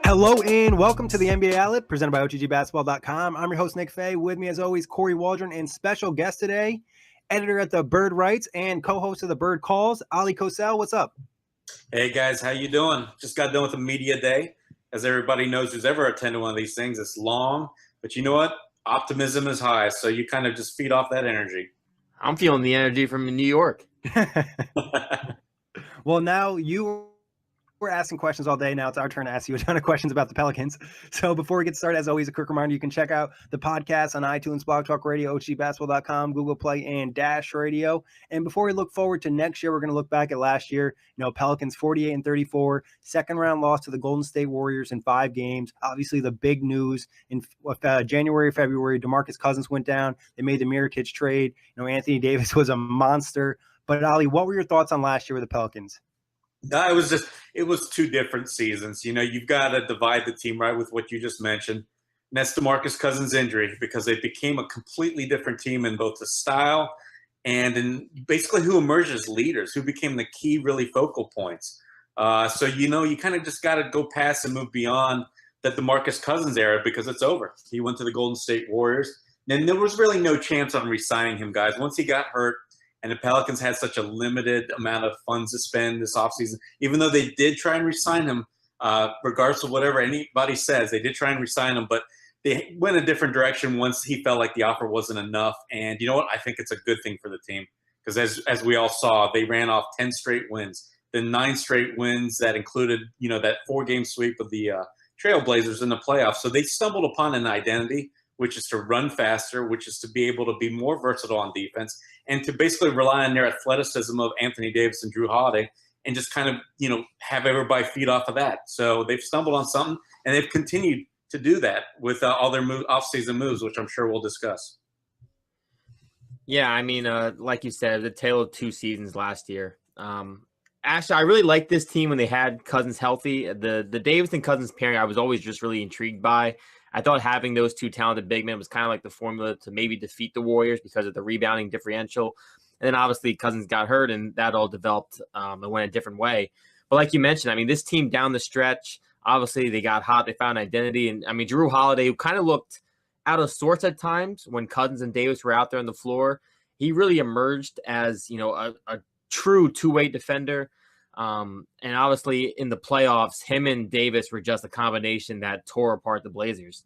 Hello and welcome to the NBA Outlet presented by OTGBasketball.com. I'm your host, Nick Fay. With me, as always, Kory Waldron, and special guest today, editor at the Bird Writes and co-host of the Bird Calls, Ali Kossel. What's up? Hey, guys. How you doing? Just got done with a media day. As everybody knows who's ever attended one of these things, it's long. But you know what? Optimism is high, so you kind of just feed off that energy. I'm feeling the energy from New York. Well, now we're asking questions all day. Now it's our turn to ask you a ton of questions about the Pelicans. So before we get started, as always, a quick reminder, you can check out the podcast on iTunes, Blog Talk Radio, OTGBasketball.com, Google Play, and Dash Radio. And before we look forward to next year, we're going to look back at last year. Pelicans 48-34, second round loss to the Golden State Warriors in 5 games. Obviously, the big news in January, February, DeMarcus Cousins went down. They made the Mirotic trade. Anthony Davis was a monster. But Ali, what were your thoughts on last year with the Pelicans? No, it was 2 different seasons. You've got to divide the team, right, with what you just mentioned. And that's DeMarcus Cousins' injury, because they became a completely different team in both the style and in basically who emerged as leaders, who became the key really focal points. So you kind of just got to go past and move beyond the DeMarcus Cousins era, because it's over. He went to the Golden State Warriors. And there was really no chance on re-signing him, guys. Once he got hurt, and the Pelicans had such a limited amount of funds to spend this offseason, even though they did try and re-sign him, regardless of whatever anybody says, they did try and re-sign him, but they went a different direction once he felt like the offer wasn't enough. And you know what? I think it's a good thing for the team, because as we all saw, they ran off 10 straight wins, then 9 straight wins that included, that 4-game sweep of the Trailblazers in the playoffs. So they stumbled upon an identity, which is to run faster, which is to be able to be more versatile on defense, and to basically rely on their athleticism of Anthony Davis and Jrue Holiday, and just kind of, have everybody feed off of that. So they've stumbled on something, and they've continued to do that with all their off-season moves, which I'm sure we'll discuss. Yeah, I mean, like you said, the tale of 2 seasons last year. Actually, I really liked this team when they had Cousins healthy. The Davis and Cousins pairing, I was always just really intrigued by. I thought having those 2 talented big men was kind of like the formula to maybe defeat the Warriors because of the rebounding differential. And then obviously Cousins got hurt, and that all developed and went a different way. But like you mentioned, I mean, this team down the stretch, obviously they got hot, they found identity. And I mean, Jrue Holiday, who kind of looked out of sorts at times when Cousins and Davis were out there on the floor, he really emerged as, a true 2-way defender. And obviously in the playoffs, him and Davis were just a combination that tore apart the Blazers.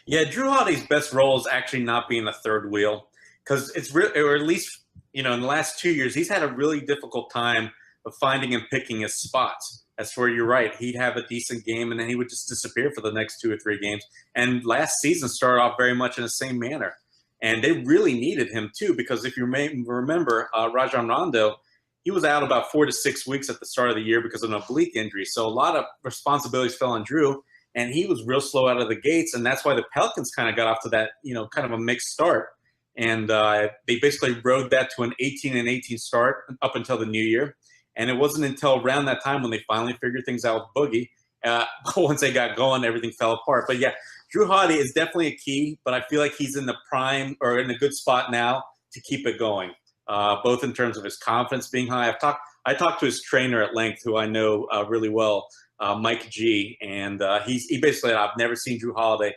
Yeah, Jrue Holiday's best role is actually not being a third wheel, because it's real, or at least, in the last 2 years, he's had a really difficult time of finding and picking his spots. That's where you're right. He'd have a decent game, and then he would just disappear for the next 2 or 3 games. And last season started off very much in the same manner. And they really needed him, too, because if you may remember, Rajon Rondo, he was out about 4 to 6 weeks at the start of the year because of an oblique injury. So a lot of responsibilities fell on Jrue, and he was real slow out of the gates. And that's why the Pelicans kind of got off to that, kind of a mixed start. And they basically rode that to an 18-18 start up until the new year. And it wasn't until around that time when they finally figured things out with Boogie. Once they got going, everything fell apart. But yeah, Jrue Holiday is definitely a key, but I feel like he's in the prime, or in a good spot now to keep it going. Both in terms of his confidence being high. I talked to his trainer at length, who I know really well, Mike G, and he basically said, I've never seen Jrue Holiday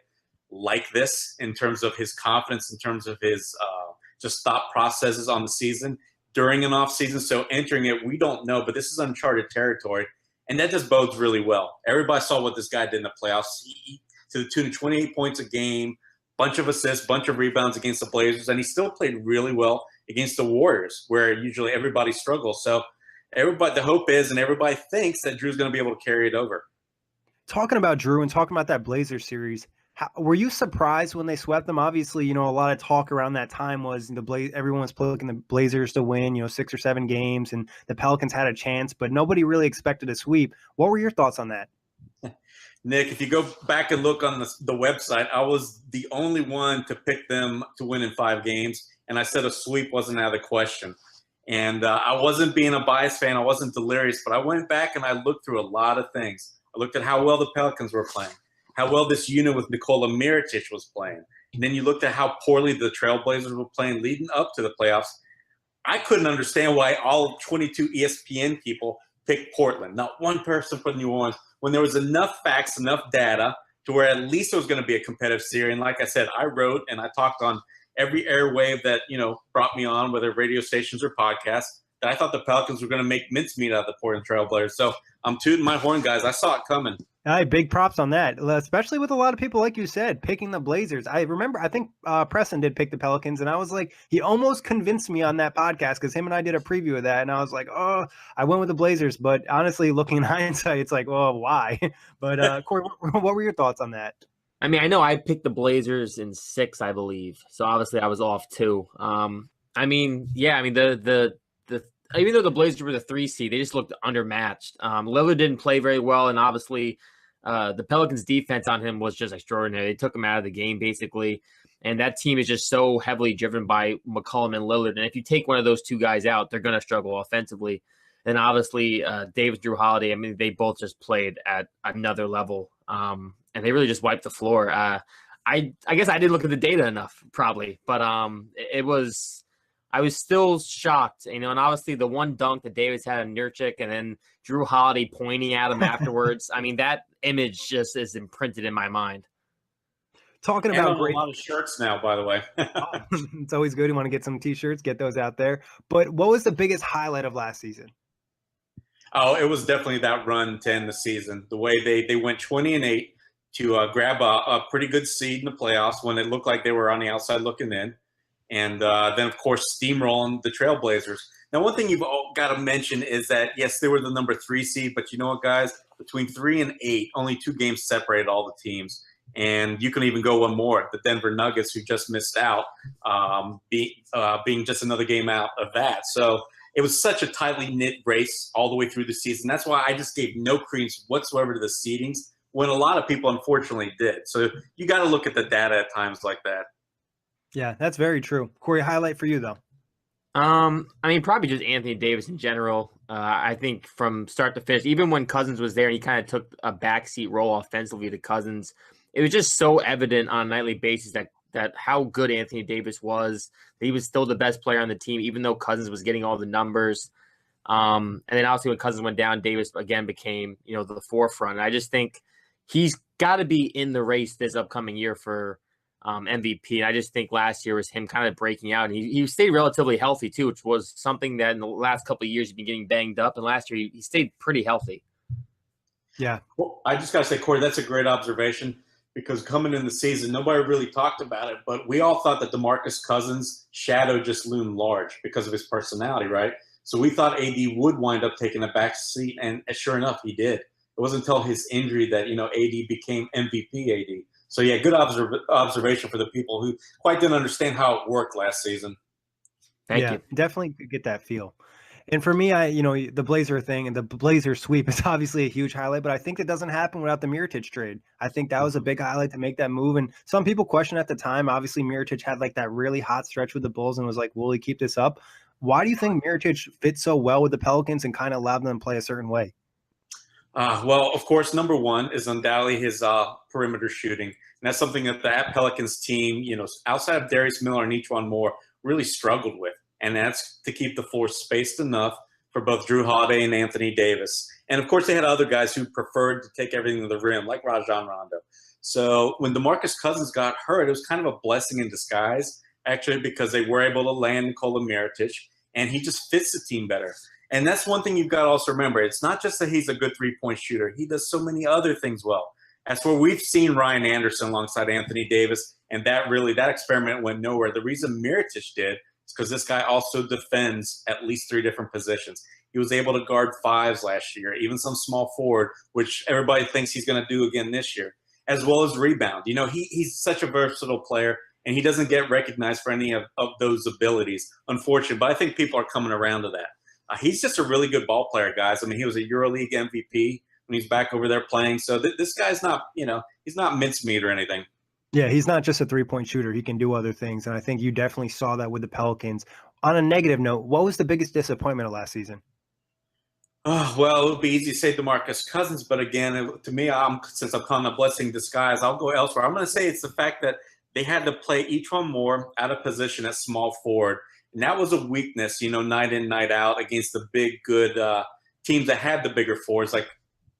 like this in terms of his confidence, in terms of his just thought processes on the season during an off season. So entering it, we don't know, but this is uncharted territory, and that just bodes really well. Everybody saw what this guy did in the playoffs. He, to the tune of 28 points a game, bunch of assists, bunch of rebounds against the Blazers, and he still played really well against the Warriors, where usually everybody struggles. So the hope is, and everybody thinks, that Drew's going to be able to carry it over. Talking about Jrue and talking about that Blazers series, were you surprised when they swept them? Obviously, a lot of talk around that time was everyone was picking the Blazers to win, 6 or 7 games, and the Pelicans had a chance, but nobody really expected a sweep. What were your thoughts on that? Nick, if you go back and look on the website, I was the only one to pick them to win in 5 games, and I said a sweep wasn't out of the question. And I wasn't being a biased fan. I wasn't delirious, but I went back and I looked through a lot of things. I looked at how well the Pelicans were playing, how well this unit with Nikola Mirotic was playing, and then you looked at how poorly the Trailblazers were playing leading up to the playoffs, I couldn't understand why all 22 ESPN people picked Portland. Not one person put New Orleans when there was enough facts, enough data to where at least it was going to be a competitive series. And like I said, I wrote and I talked on every airwave that, brought me on, whether radio stations or podcasts, that I thought the Pelicans were going to make mincemeat out of the Portland Trailblazers. So I'm tooting my horn, guys. I saw it coming. Hey, big props on that, especially with a lot of people, like you said, picking the Blazers. I think Preston did pick the Pelicans, and I was like, he almost convinced me on that podcast because him and I did a preview of that, and I was like, oh, I went with the Blazers. But honestly, looking in hindsight, it's like, oh, why? But Kory, what were your thoughts on that? I mean, I know I picked the Blazers in 6, I believe. So obviously I was off too. The even though the Blazers were the 3 seed, they just looked undermatched. Lillard didn't play very well, and obviously the Pelicans' defense on him was just extraordinary. They took him out of the game basically, and that team is just so heavily driven by McCollum and Lillard. And if you take one of those two guys out, they're going to struggle offensively. And obviously, Davis, Drew Holiday, I mean, they both just played at another level, and they really just wiped the floor. I guess I didn't look at the data enough, probably, but I was still shocked, and obviously the one dunk that Davis had on Nurkic and then Drew Holiday pointing at him afterwards. I mean, that image just is imprinted in my mind. Talking about a lot of shirts now, by the way. It's always good. You want to get some T-shirts, get those out there. But what was the biggest highlight of last season? Oh, it was definitely that run to end the season. The way they went 20-8 to grab a pretty good seed in the playoffs when it looked like they were on the outside looking in. And then, of course, steamrolling the Trailblazers. Now, one thing you've got to mention is that, yes, they were the number 3 seed, but you know what, guys? Between 3 and 8, only 2 games separated all the teams. And you can even go one more, the Denver Nuggets, who just missed out, being just another game out of that. So it was such a tightly knit race all the way through the season. That's why I just gave no credence whatsoever to the seedings, when a lot of people unfortunately did. So you got to look at the data at times like that. Yeah, that's very true. Kory, highlight for you, though. I mean, probably just Anthony Davis in general. I think from start to finish, even when Cousins was there and he kind of took a backseat role offensively to Cousins, it was just so evident on a nightly basis that how good Anthony Davis was. That he was still the best player on the team, even though Cousins was getting all the numbers. And then obviously when Cousins went down, Davis again became, the forefront. And I just think he's got to be in the race this upcoming year for MVP. And I just think last year was him kind of breaking out. And he stayed relatively healthy too, which was something that in the last couple of years he'd been getting banged up. And last year he stayed pretty healthy. Yeah. Well, I just got to say, Kory, that's a great observation, because coming in the season, nobody really talked about it, but we all thought that DeMarcus Cousins' shadow just loomed large because of his personality, right? So we thought AD would wind up taking a back seat, and sure enough, he did. It wasn't until his injury that, AD became MVP AD. So, yeah, good observation for the people who quite didn't understand how it worked last season. Thank you. Definitely get that feel. And for me, the Blazer thing and the Blazer sweep is obviously a huge highlight, but I think that doesn't happen without the Mirotic trade. I think that was a big highlight to make that move. And some people questioned at the time, obviously Mirotic had like that really hot stretch with the Bulls and was like, will he keep this up? Why do you think Mirotic fits so well with the Pelicans and kind of allowed them to play a certain way? Well, of course, number one is undoubtedly his perimeter shooting. And that's something that that Pelicans team, outside of Darius Miller and E'Twaun Moore, really struggled with. And that's to keep the floor spaced enough for both Drew Holiday and Anthony Davis. And, of course, they had other guys who preferred to take everything to the rim, like Rajon Rondo. So when DeMarcus Cousins got hurt, it was kind of a blessing in disguise, actually, because they were able to land Nikola Mirotic, and he just fits the team better. And that's one thing you've got to also remember. It's not just that he's a good three-point shooter. He does so many other things well. That's where we've seen Ryan Anderson alongside Anthony Davis, and that experiment went nowhere. The reason Mirotic did is because this guy also defends at least 3 different positions. He was able to guard 5s last year, even some small forward, which everybody thinks he's going to do again this year, as well as rebound. He's such a versatile player, and he doesn't get recognized for any of those abilities, unfortunately. But I think people are coming around to that. He's just a really good ball player, guys. I mean, he was a EuroLeague MVP when he's back over there playing. So this guy's not, he's not mincemeat or anything. Yeah, he's not just a three-point shooter. He can do other things, and I think you definitely saw that with the Pelicans. On a negative note, what was the biggest disappointment of last season? Oh, well, it would be easy to say DeMarcus Cousins, but again, to me, since I'm calling a blessing in disguise, I'll go elsewhere. I'm going to say it's the fact that they had to play each one more out of position at small forward. And that was a weakness, night in, night out against the big, good teams that had the bigger forwards. Like,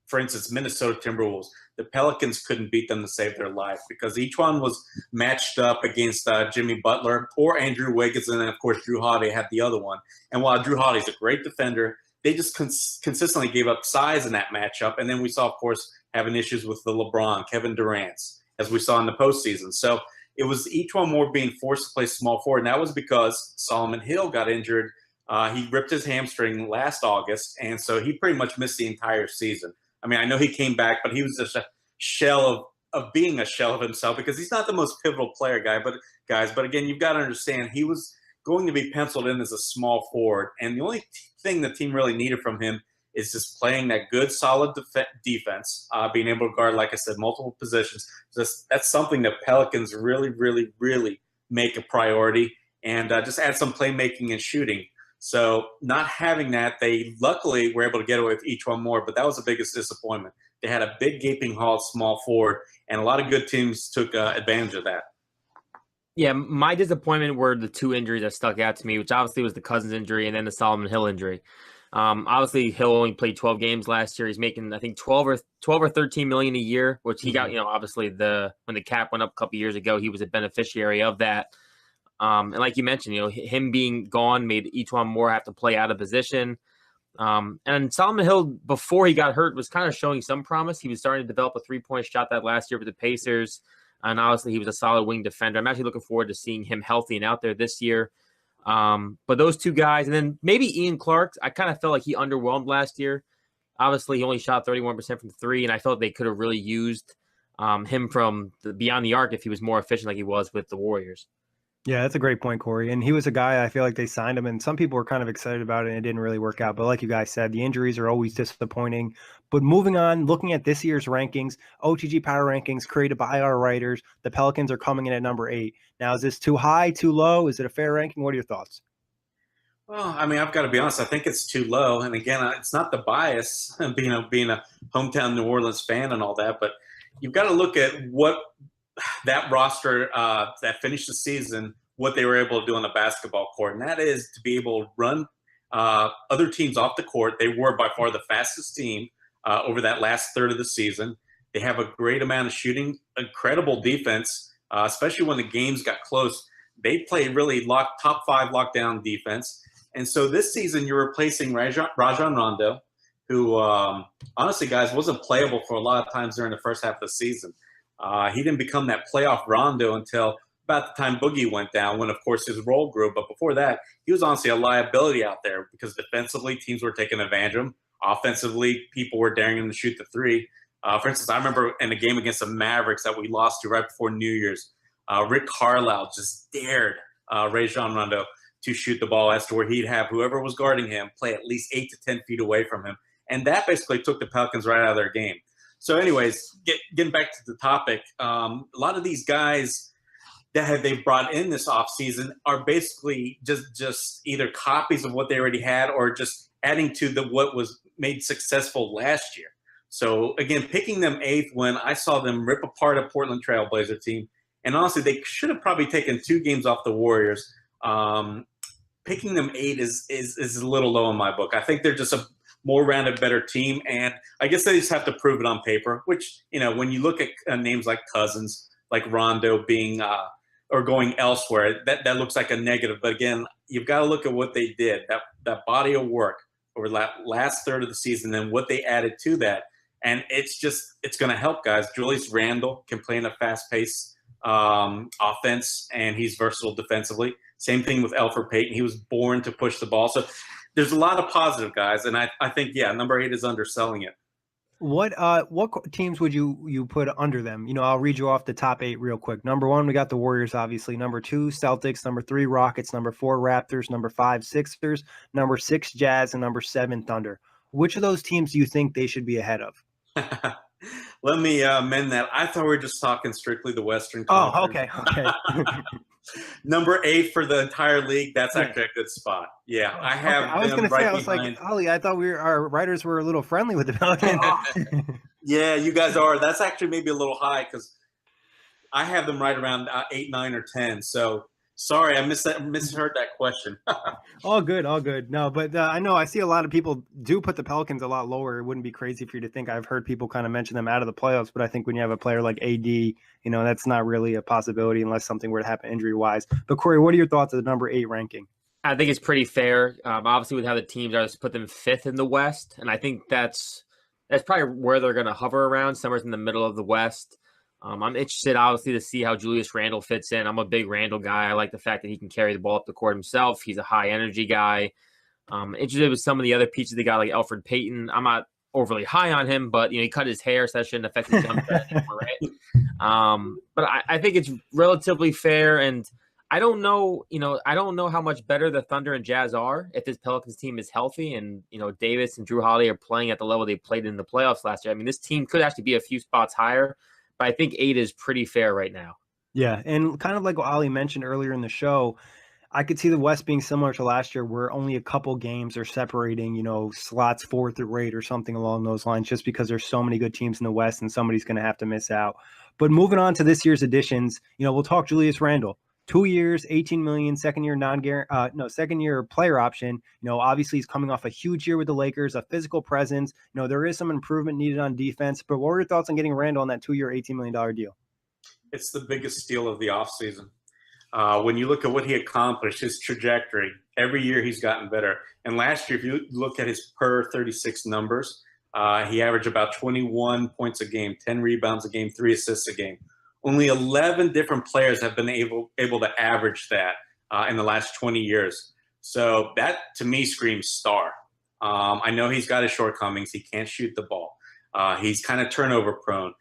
for instance, Minnesota Timberwolves. The Pelicans couldn't beat them to save their life because each one was matched up against Jimmy Butler or Andrew Wiggins, and then, of course, Drew Holiday had the other one. And while Drew Holiday's a great defender, they just consistently gave up size in that matchup. And then we saw, of course, having issues with the LeBron, Kevin Durant's, as we saw in the postseason. So it was each one more being forced to play small forward, and that was because Solomon Hill got injured. He ripped his hamstring last August, and so he pretty much missed the entire season. I mean, I know he came back, but he was just a shell of being a shell of himself because he's not the most pivotal player, guys. But again, you've got to understand he was going to be penciled in as a small forward, and the only thing the team really needed from him is just playing that good, solid defense, being able to guard, like I said, multiple positions. That's something that Pelicans really, really, really make a priority, and just add some playmaking and shooting. So not having that, they luckily were able to get away with each one more, but that was the biggest disappointment. They had a big gaping hole at small forward, and a lot of good teams took advantage of that. Yeah, my disappointment were the two injuries that stuck out to me, which obviously was the Cousins injury and then the Solomon Hill injury. Obviously, Hill only played 12 games last year. He's making, I think, 12 or 13 million a year, which he got. Obviously, when the cap went up a couple years ago, he was a beneficiary of that. And like you mentioned, him being gone made each one more have to play out of position. And Solomon Hill, before he got hurt, was kind of showing some promise. He was starting to develop a three-point shot that last year with the Pacers. And obviously, he was a solid wing defender. I'm actually looking forward to seeing him healthy and out there this year. But those two guys, and then maybe Ian Clark, I kind of felt like he underwhelmed last year. Obviously, he only shot 31% from three, and I felt they could have really used him from beyond the arc if he was more efficient like he was with the Warriors. Yeah, that's a great point, Kory. And he was a guy, I feel like they signed him, and some people were kind of excited about it, and it didn't really work out. But like you guys said, the injuries are always disappointing. But moving on, looking at this year's rankings, OTG Power Rankings created by our writers, the Pelicans are coming in at number 8. Now, is this too high, too low? Is it a fair ranking? What are your thoughts? Well, I mean, I've got to be honest. I think it's too low. And again, it's not the bias, being a hometown New Orleans fan and all that, but you've got to look at what that roster that finished the season, what they were able to do on the basketball court, and that is to be able to run other teams off the court. They were by far the fastest team over that last third of the season. They have a great amount of shooting, incredible defense, especially when the games got close. They played really top 5 lockdown defense. And so this season you're replacing Rajon Rondo, who honestly, guys, wasn't playable for a lot of times during the first half of the season. He didn't become that playoff Rondo until about the time Boogie went down, when, of course, his role grew. But before that, he was honestly a liability out there because defensively, teams were taking advantage of him. Offensively, people were daring him to shoot the three. For instance, I remember in a game against the Mavericks that we lost to right before New Year's, Rick Carlisle just dared Rajon Rondo to shoot the ball, as to where he'd have whoever was guarding him play at least 8 to 10 feet away from him. And that basically took the Pelicans right out of their game. So anyways, getting back to the topic, a lot of these guys that they brought in this offseason are basically just either copies of what they already had or just adding to what was made successful last year. So, again, picking them 8th when I saw them rip apart a Portland Trailblazer team, and honestly, they should have probably taken 2 games off the Warriors. Picking them 8 is a little low in my book. I think they're just a more rounded, better team, and I guess they just have to prove it on paper, which, when you look at names like Cousins, like Rondo being or going elsewhere, that looks like a negative. But again, you've got to look at what they did, that body of work over that last third of the season, and what they added to that. And it's going to help guys. Julius Randle can play in a fast-paced offense, and he's versatile defensively. Same thing with Elfrid Payton. He was born to push the ball. So there's a lot of positive guys, and I think, number 8 is underselling it. What teams would you put under them? I'll read you off the top 8 real quick. Number 1, we got the Warriors, obviously. Number 2, Celtics. Number 3, Rockets. Number 4, Raptors. Number 5, Sixers. Number 6, Jazz. And number 7, Thunder. Which of those teams do you think they should be ahead of? Let me amend that. I thought we were just talking strictly the Western Conference. Oh, okay. Number 8 for the entire league. That's actually a good spot. Yeah, I have. Okay. I was going to say, I was like, Ollie, I thought our writers were a little friendly with the Pelicans. Yeah, you guys are. That's actually maybe a little high because I have them right around 8, 9, or 10. So sorry, I misheard that question. All good, all good. No, but I know I see a lot of people do put the Pelicans a lot lower. It wouldn't be crazy for you to think. I've heard people kind of mention them out of the playoffs, but I think when you have a player like AD, that's not really a possibility unless something were to happen injury-wise. But Kory, what are your thoughts of the number 8 ranking? I think it's pretty fair. Obviously, with how the teams are, just put them 5th in the West, and I think that's probably where they're going to hover around, somewhere in the middle of the West. I'm interested, obviously, to see how Julius Randle fits in. I'm a big Randle guy. I like the fact that he can carry the ball up the court himself. He's a high-energy guy. Interested with some of the other pieces they got, like Elfrid Payton. I'm not overly high on him, but he cut his hair, so that shouldn't affect his jump shot anymore, right? But I think it's relatively fair, and I don't know how much better the Thunder and Jazz are if this Pelicans team is healthy and Davis and Drew Holiday are playing at the level they played in the playoffs last year. I mean, this team could actually be a few spots higher, but I think 8 is pretty fair right now. Yeah, and kind of like what Ali mentioned earlier in the show, I could see the West being similar to last year where only a couple games are separating, slots 4 through 8 or something along those lines, just because there's so many good teams in the West and somebody's going to have to miss out. But moving on to this year's additions, we'll talk Julius Randle. 2 years, $18 million, second year player option. Obviously he's coming off a huge year with the Lakers, a physical presence. There is some improvement needed on defense, but what were your thoughts on getting Randle on that 2-year, $18 million deal? It's the biggest steal of the offseason. When you look at what he accomplished, his trajectory, every year he's gotten better. And last year, if you look at his per 36 numbers, he averaged about 21 points a game, 10 rebounds a game, 3 assists a game. Only 11 different players have been able to average that in the last 20 years. So that, to me, screams star. I know he's got his shortcomings. He can't shoot the ball. He's kind of turnover prone.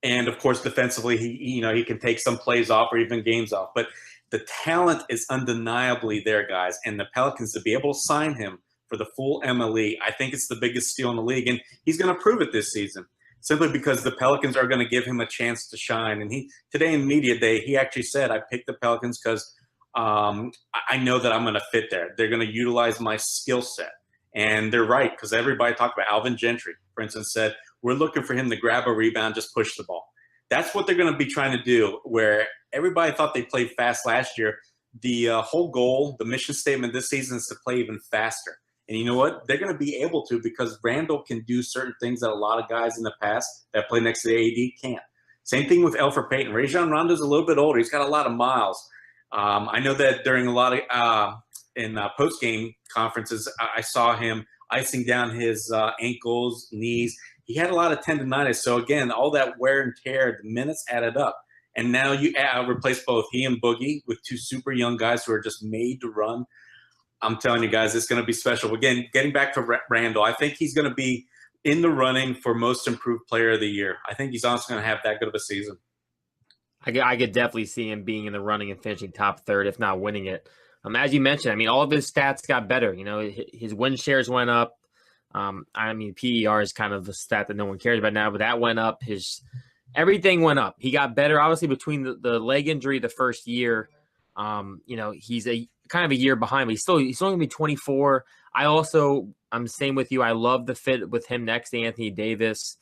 And, of course, defensively, he can take some plays off or even games off. But the talent is undeniably there, guys. And the Pelicans, to be able to sign him for the full MLE, I think it's the biggest steal in the league. And he's going to prove it this season, simply because the Pelicans are going to give him a chance to shine. And today in media day, he actually said, I picked the Pelicans because I know that I'm going to fit there. They're going to utilize my skill set. And they're right, because everybody talked about Alvin Gentry, for instance, said, we're looking for him to grab a rebound, just push the ball. That's what they're going to be trying to do, where everybody thought they played fast last year. The whole goal, the mission statement this season is to play even faster. And you know what? They're going to be able to, because Randle can do certain things that a lot of guys in the past that play next to the AD can't. Same thing with Elfrid Payton. Rajon Rondo's a little bit older. He's got a lot of miles. I know that during a lot of in post-game conferences, I saw him icing down his ankles, knees. He had a lot of tendonitis. So, again, all that wear and tear, the minutes added up. And now you replace both he and Boogie with 2 super young guys who are just made to run. I'm telling you guys, it's going to be special. Again, getting back to Randle, I think he's going to be in the running for most improved player of the year. I think he's honestly going to have that good of a season. I could definitely see him being in the running and finishing top third, if not winning it. As you mentioned, I mean, all of his stats got better. His win shares went up. PER is kind of a stat that no one cares about now, but that went up. Everything went up. He got better, obviously, between the leg injury the first year. He's kind of a year behind, but he's only going to be 24. I'm same with you. I love the fit with him next to Anthony Davis.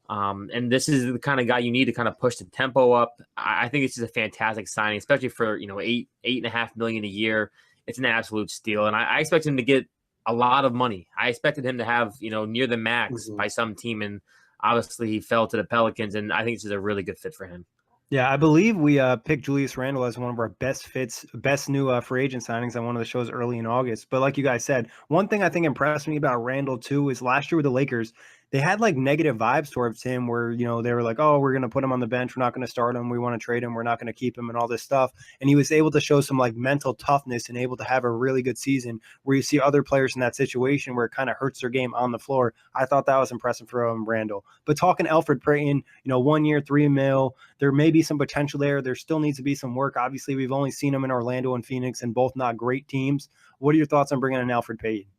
And this is the kind of guy you need to kind of push the tempo up. I think it's just a fantastic signing, especially for, $8.5 million a year. It's an absolute steal. And I expect him to get a lot of money. I expected him to have, near the max by some team. And obviously he fell to the Pelicans, and I think this is a really good fit for him. Yeah, I believe we picked Julius Randle as one of our best fits, best new free agent signings on one of the shows early in August. But like you guys said, one thing I think impressed me about Randle too is last year with the Lakers, they had like negative vibes towards him where, they were like, oh, we're going to put him on the bench. We're not going to start him. We want to trade him. We're not going to keep him and all this stuff. And he was able to show some like mental toughness and able to have a really good season where you see other players in that situation where it kind of hurts their game on the floor. I thought that was impressive from Randle. But talking Elfrid Payton, 1 year, $3 million, there may be some potential there. There still needs to be some work. Obviously, we've only seen him in Orlando and Phoenix, and both not great teams. What are your thoughts on bringing in Elfrid Payton?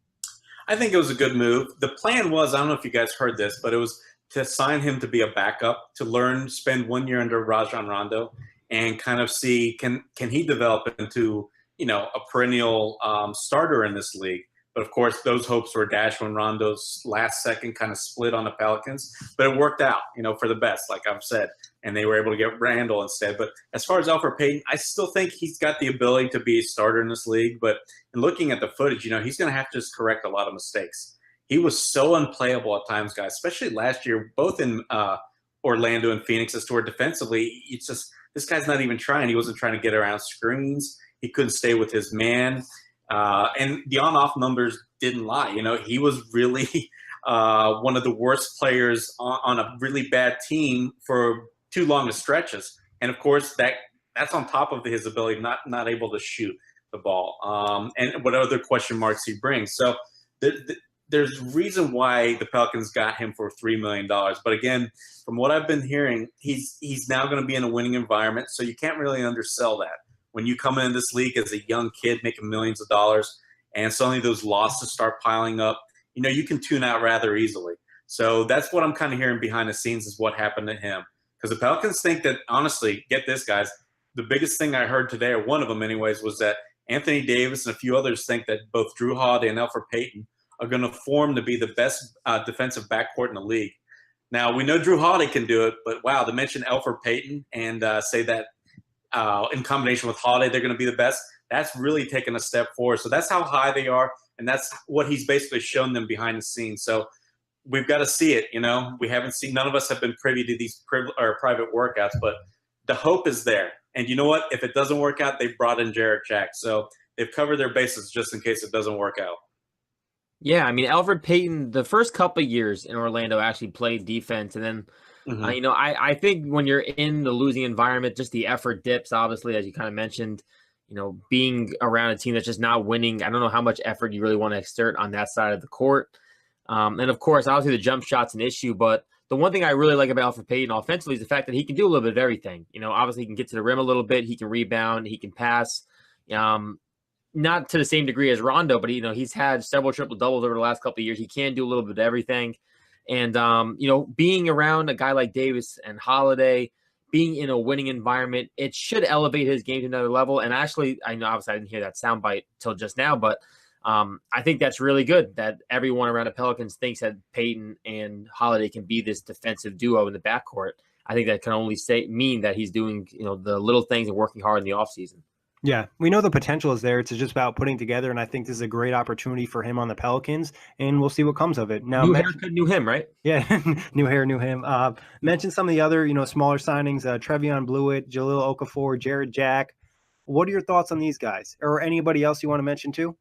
I think it was a good move. The plan was, I don't know if you guys heard this, but it was to sign him to be a backup, to spend 1 year under Rajon Rondo and kind of see, can he develop into, a perennial starter in this league. But of course, those hopes were dashed when Rondo's last second kind of split on the Pelicans. But it worked out, for the best, like I've said. And they were able to get Randall instead. But as far as Elfrid Payton, I still think he's got the ability to be a starter in this league. But in looking at the footage, he's going to have to just correct a lot of mistakes. He was so unplayable at times, guys, especially last year, both in Orlando and Phoenix, as to where defensively, it's just this guy's not even trying. He wasn't trying to get around screens. He couldn't stay with his man. And the on-off numbers didn't lie. He was really one of the worst players on a really bad team for too long of stretches. And, of course, that's on top of his ability not able to shoot the ball and what other question marks he brings. So there's reason why the Pelicans got him for $3 million. But, again, from what I've been hearing, he's now going to be in a winning environment, so you can't really undersell that. When you come in this league as a young kid making millions of dollars and suddenly those losses start piling up, you can tune out rather easily. So that's what I'm kind of hearing behind the scenes is what happened to him. Because the Pelicans think that, honestly, get this, guys, the biggest thing I heard today, or one of them anyways, was that Anthony Davis and a few others think that both Jrue Holiday and Elfrid Payton are going to form to be the best defensive backcourt in the league. Now, we know Jrue Holiday can do it, but, wow, to mention Elfrid Payton and say that in combination with Holiday they're going to be the best, that's really taking a step forward. So that's how high they are, and that's what he's basically shown them behind the scenes. So we've got to see it, We haven't seen – none of us have been privy to these private workouts, but the hope is there. And you know what? If it doesn't work out, they've brought in Jarrett Jack. So they've covered their bases just in case it doesn't work out. Yeah, I mean, Elfrid Payton, the first couple of years in Orlando actually played defense. And then, I think when you're in the losing environment, just the effort dips, obviously, as you kind of mentioned. Being around a team that's just not winning, I don't know how much effort you really want to exert on that side of the court. And, of course, obviously the jump shot's an issue. But the one thing I really like about Elfrid Payton offensively is the fact that he can do a little bit of everything. Obviously he can get to the rim a little bit. He can rebound. He can pass. Not to the same degree as Rondo, but, he's had several triple-doubles over the last couple of years. He can do a little bit of everything. And, being around a guy like Davis and Holiday, being in a winning environment, it should elevate his game to another level. And actually, I know obviously I didn't hear that soundbite till just now, but I think that's really good that everyone around the Pelicans thinks that Payton and Holiday can be this defensive duo in the backcourt. I think that can only mean that he's doing, the little things and working hard in the offseason. Yeah, we know the potential is there. It's just about putting together, and I think this is a great opportunity for him on the Pelicans, and we'll see what comes of it. Now, new haircut, new him, right? Yeah, new hair, new him. Mention some of the other, smaller signings: Trevion Blewett, Jahlil Okafor, Jarrett Jack. What are your thoughts on these guys, or anybody else you want to mention too?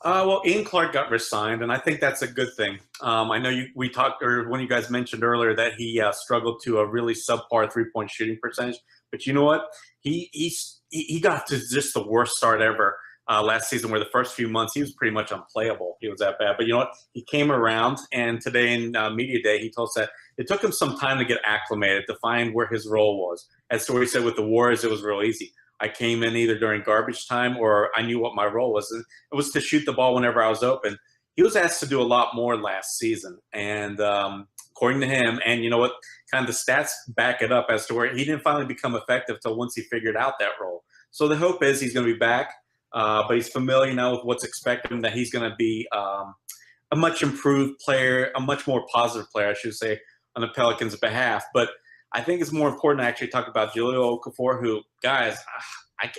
Well, Ian Clark got re-signed, and I think that's a good thing. I know we talked, or one of you guys mentioned earlier that he struggled to a really subpar three-point shooting percentage. But you know what? He got to just the worst start ever last season, where the first few months he was pretty much unplayable. He was that bad. But you know what? He came around, and today in Media Day, he told us that it took him some time to get acclimated, to find where his role was. As Story said, with the Warriors, it was real easy. I came in either during garbage time or I knew what my role was. And it was to shoot the ball whenever I was open. He was asked to do a lot more last season. And according to him, and you know what, kind of the stats back it up as to where he didn't finally become effective till once he figured out that role. So the hope is he's going to be back, but he's familiar now with what's expected and that he's going to be a much improved player, a much more positive player, I should say, on the Pelicans' behalf. But I think it's more important to actually talk about Jahlil Okafor, who, guys,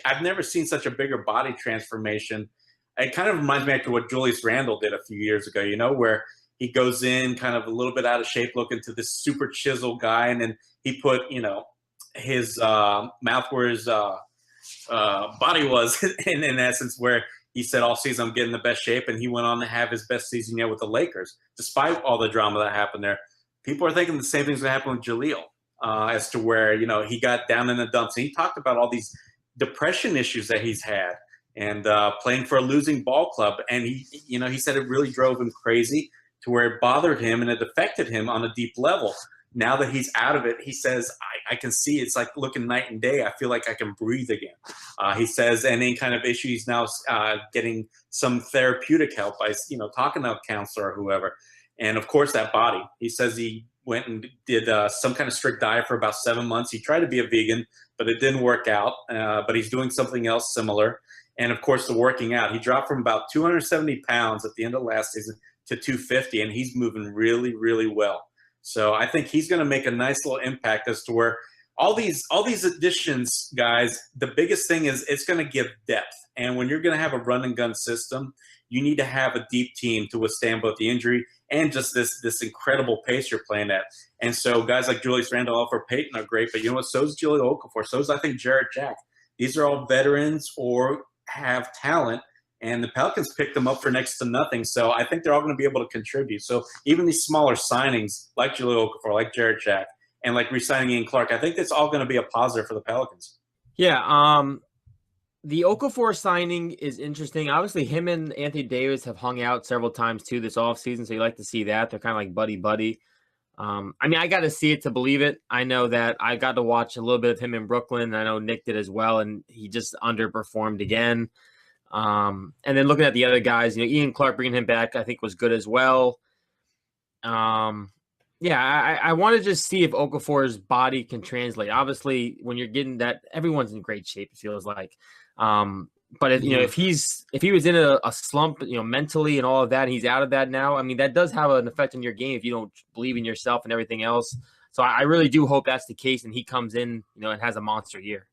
I've never seen such a bigger body transformation. It kind of reminds me of what Julius Randle did a few years ago, where he goes in kind of a little bit out of shape, looking to this super chiseled guy, and then he put, his mouth where his body was, in essence, where he said all season, I'm getting the best shape, and he went on to have his best season yet with the Lakers, despite all the drama that happened there. People are thinking the same thing's going to happen with Jahlil. As to where, he got down in the dumps. And he talked about all these depression issues that he's had and playing for a losing ball club. And he said it really drove him crazy to where it bothered him and it affected him on a deep level. Now that he's out of it, he says, I can see it's like looking night and day. I feel like I can breathe again. He says any kind of issue, he's now getting some therapeutic help by, talking to a counselor or whoever. And, of course, that body. He says he went and did some kind of strict diet for about 7 months. He tried to be a vegan, but it didn't work out. But he's doing something else similar. and of course the working out. He dropped from about 270 pounds at the end of last season to 250, and he's moving really, really well. So I think he's going to make a nice little impact as to where all these additions, guys, the biggest thing is it's going to give depth. And when you're going to have a run and gun system, you need to have a deep team to withstand both the injury and just this incredible pace you're playing at. And so guys like Julius Randle or Payton are great, but you know what? So is Julio Okafor. So is, I think, Jarrett Jack. These are all veterans or have talent, and the Pelicans picked them up for next to nothing. So I think they're all going to be able to contribute. So even these smaller signings like Julio Okafor, like Jarrett Jack, and like re-signing Ian Clark, I think that's all going to be a positive for the Pelicans. Yeah, the Okafor signing is interesting. Obviously, him and Anthony Davis have hung out several times too this offseason, so you like to see that. They're kind of like buddy-buddy. I mean, I got to see it to believe it. I know that I got to watch a little bit of him in Brooklyn. I know Nick did as well, and he just underperformed again. And then looking at the other guys, Ian Clark bringing him back, I think was good as well. Yeah, I want to just see if Okafor's body can translate. Obviously, when you're getting that, everyone's in great shape, it feels like. But if he was in a slump, mentally and all of that, and he's out of that now, I mean, that does have an effect on your game if you don't believe in yourself and everything else. So I really do hope that's the case, and he comes in, and has a monster year.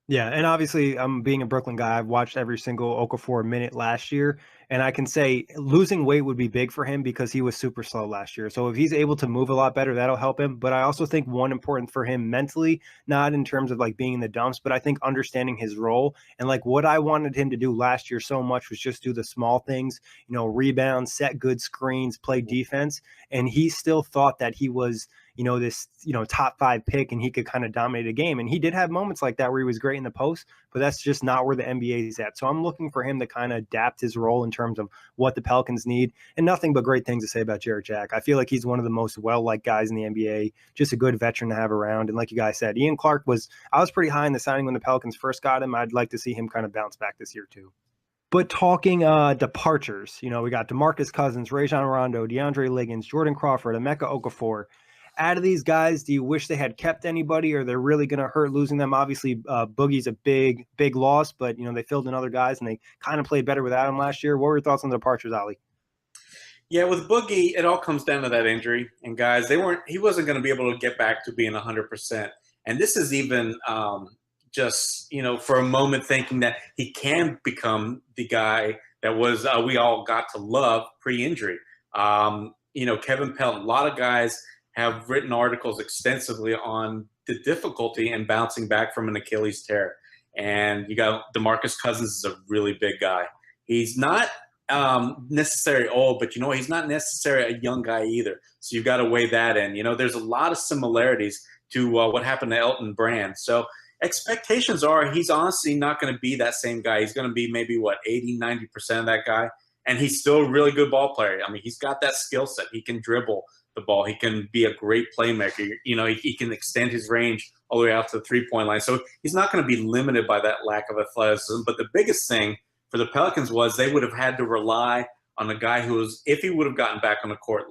Yeah, and obviously, being a Brooklyn guy, I've watched every single Okafor minute last year, and I can say losing weight would be big for him because he was super slow last year. So if he's able to move a lot better, that'll help him. But I also think one important for him mentally, not in terms of like being in the dumps, but I think understanding his role. And like what I wanted him to do last year so much was just do the small things, rebound, set good screens, play defense. And he still thought that he was this, top 5 pick and he could kind of dominate a game. And he did have moments like that where he was great in the post, but that's just not where the NBA is at. So I'm looking for him to kind of adapt his role in terms of what the Pelicans need, and nothing but great things to say about Jarrett Jack. I feel like he's one of the most well-liked guys in the NBA, just a good veteran to have around. And like you guys said, Ian Clark I was pretty high in the signing when the Pelicans first got him. I'd like to see him kind of bounce back this year too. But talking departures, we got DeMarcus Cousins, Rajon Rondo, DeAndre Liggins, Jordan Crawford, Emeka Okafor. Out of these guys, do you wish they had kept anybody, or they're really going to hurt losing them? Obviously, Boogie's a big loss, but they filled in other guys and they kind of played better without him last year. What were your thoughts on the departures, Ali? Yeah, with Boogie, it all comes down to that injury. And guys, he wasn't going to be able to get back to being 100%. And this is even just for a moment thinking that he can become the guy that was we all got to love pre-injury. Kevin Pelton, a lot of guys have written articles extensively on the difficulty in bouncing back from an Achilles tear. And you got DeMarcus Cousins is a really big guy. He's not necessarily old, but he's not necessarily a young guy either. So you've got to weigh that in. There's a lot of similarities to what happened to Elton Brand. So expectations are he's honestly not going to be that same guy. He's going to be maybe 80, 90% of that guy. And he's still a really good ball player. I mean, he's got that skill set. He can dribble the ball. He can be a great playmaker. He can extend his range all the way out to the three-point line. So he's not going to be limited by that lack of athleticism. But the biggest thing for the Pelicans was they would have had to rely on a guy who was, if he would have gotten back on the court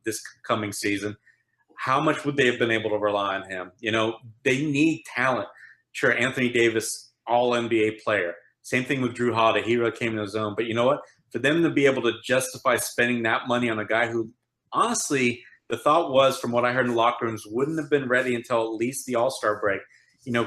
this coming season, how much would they have been able to rely on him? They need talent. Sure, Anthony Davis, all-NBA player. Same thing with Drew Holiday. He really came in his own. But you know what? For them to be able to justify spending that money on a guy who, honestly, the thought was, from what I heard in the locker rooms, wouldn't have been ready until at least the All-Star break.